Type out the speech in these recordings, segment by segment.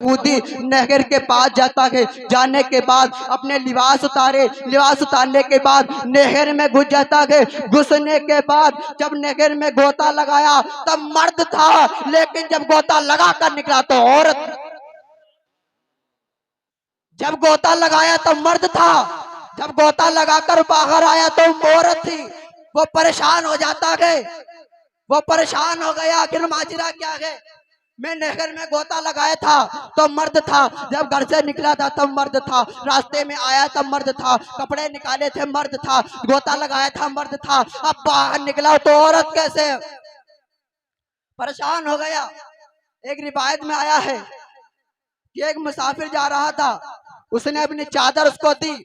कूदी नहर के पास जाता है। जाने के बाद अपने लिबास उतारे, लिबास उतारने के बाद नहर में घुस जाता है। घुसने के बाद जब नहर में गोता लगाया तब मर्द था, लेकिन जब गोता लगा कर निकला तो औरत। जब गोता लगाया तब मर्द था, जब गोता लगाकर बाहर आया तो औरत थी। वो परेशान हो जाता है, वो परेशान हो गया। आखिर माजरा क्या है? मैं नहर में गोता लगाया था तो मर्द था, जब घर से निकला था तब मर्द था, रास्ते में आया तब मर्द था, कपड़े निकाले थे मर्द था, गोता लगाया था मर्द था, अब बाहर निकला तो औरत कैसे? परेशान हो गया। एक रिवायत में आया है कि एक मुसाफिर जा रहा था, उसने अपनी चादर उसको दी।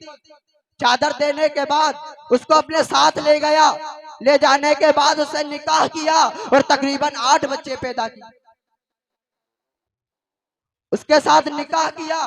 चादर देने के बाद उसको अपने साथ ले गया। ले जाने के बाद उससे निकाह किया और तकरीबन 8 बच्चे पैदा किए। उसके साथ निकाह किया,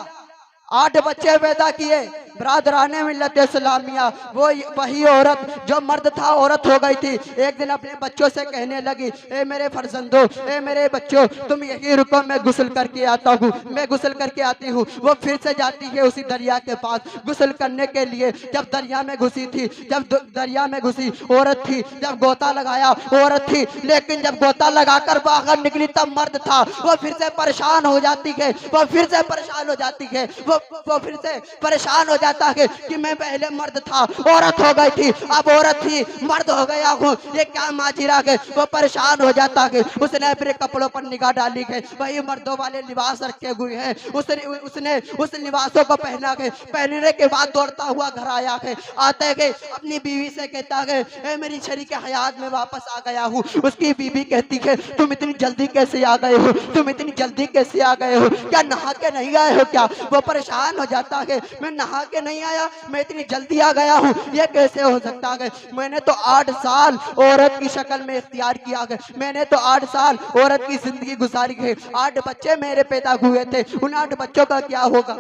8 बच्चे पैदा किए। बरादराने मिल्लत इस्लामिया, वो वही औरत जो मर्द था औरत हो गई थी। एक दिन अपने बच्चों से कहने लगी, ए मेरे फर्जंदो, ए मेरे बच्चों, तुम यही रुको, मैं गुस्ल करके आता हूँ, मैं गुस्ल करके आती हूँ। वो फिर से जाती है उसी दरिया के पास गुस्ल करने के लिए। जब दरिया में घुसी थी, जब दरिया में घुसी औरत थी, जब गोता लगाया औरत थी, लेकिन जब गोता लगाकर बाहर निकली तब मर्द था। वो फिर से परेशान हो जाती है, वो फिर से परेशान हो जाती है, वो फिर से परेशान हो जाता है कि मैं पहले मर्द था, औरत हो गई थी, अब औरत थी, मर्द हो गया हूँ, ये क्या माजरा है? वो परेशान हो जाता है। उसने अपने कपड़ों पर निगाह डाली है, वही मर्दों वाले लिबास रखे हुए हैं, उसने उस लिबासों को पहना है। पहनने के बाद दौड़ता हुआ घर आया है। आते है अपनी बीवी से कहता है, ए मेरी शरीके हयात में वापस आ गया हूँ। उसकी बीवी कहती है, तुम इतनी जल्दी कैसे आ गए हो? तुम इतनी जल्दी कैसे आ गए हो? क्या नहा के नहीं आए हो क्या? वो परेशान हो जाता है, मैं नहा के नहीं आया, मैं इतनी जल्दी आ गया हूँ, ये कैसे हो सकता है? मैंने तो 8 साल औरत की शक्ल में इख्तियार किया है, मैंने तो 8 साल औरत की जिंदगी गुजारी है। 8 बच्चे मेरे पैदा हुए थे, उन 8 बच्चों का क्या होगा?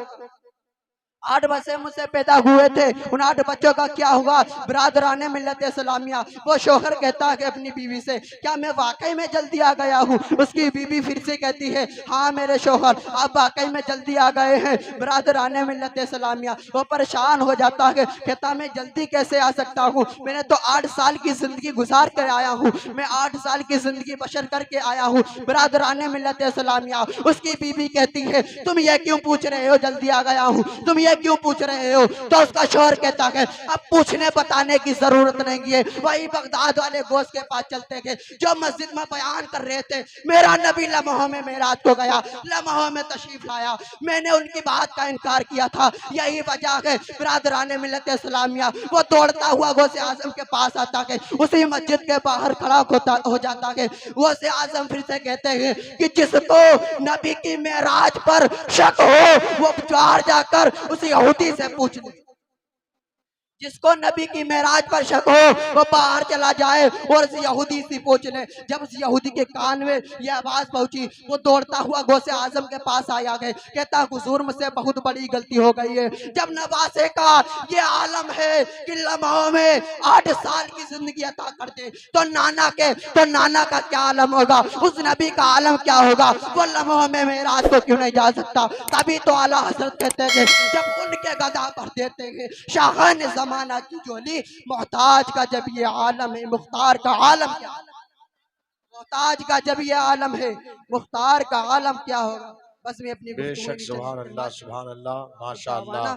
8 बच्चे मुझसे पैदा हुए थे, उन 8 बच्चों का क्या हुआ? बरादराने मिल्लत इस्लामिया, वो शोहर कहता है अपनी बीवी से, क्या मैं वाकई में जल्दी आ गया हूँ? उसकी बीवी फिर से कहती है, हाँ मेरे शोहर, आप वाकई में जल्दी आ गए हैं। बरादराने मिल्लत इस्लामिया, वो परेशान हो जाता है, कहता मैं जल्दी कैसे आ सकता हूँ? मैंने तो 8 साल की जिंदगी गुजार कर आया हूँ, मैं 8 साल की जिंदगी बशर करके आया हूँ। बरादराने मिल्लत इस्लामिया, उसकी बीवी कहती है, तुम ये क्यों पूछ रहे हो जल्दी आ गया हूँ? तुम ये क्यों पूछ रहे हो? तो उसका शोहर कहता है, अब पूछने बताने की जरूरत नहीं है। वही बगदाद वाले गोश्त के पास चलते गए जो मस्जिद में बयान कर रहे थे, मेरा नबी लम्हों में मेराज को गया, लम्हों में तशरीफ लाया, मैंने उनकी बात का इनकार किया था, यही वजह है। बरादराने मिल्लत इस्लामिया, वो दौड़ता हुआ गौसे आजम के पास आता है, उसी मस्जिद के बाहर खड़ा हो जाता है। गौसे आजम फिर से कहते हैं कि जिसको नबी की मेराज पर शक हो वो बाहर जाकर उस यहूदी से पूछ ले। जिसको नबी की मेराज पर शक हो वो बाहर चला जाए और उस यहूदी से पूछ ले। जब उस यहूदी के कान में यह आवाज पहुंची, वो दौड़ता हुआ गौसे आजम के पास आया गए, कहता हुजूर मुझसे बहुत बड़ी गलती हो गई है। जब नवासे का ये आलम है कि लम्हों में 8 साल की जिंदगी अता कर दे, तो नाना का क्या आलम होगा? उस नबी का आलम क्या होगा? वो लम्हों में मेराज को क्यों नहीं जा सकता? तभी तो आला हजरत कहते हैं, जब उनके गदा भर देते हैं शाहान जमाना की झोली, मोहताज का जब ये आलम है, मुख्तार का आलम क्या? मोहताज का जब ये आलम है, मुख्तार का आलम क्या होगा? बस मैं अपनी बेशक, सुभान अल्लाह, माशाअल्लाह।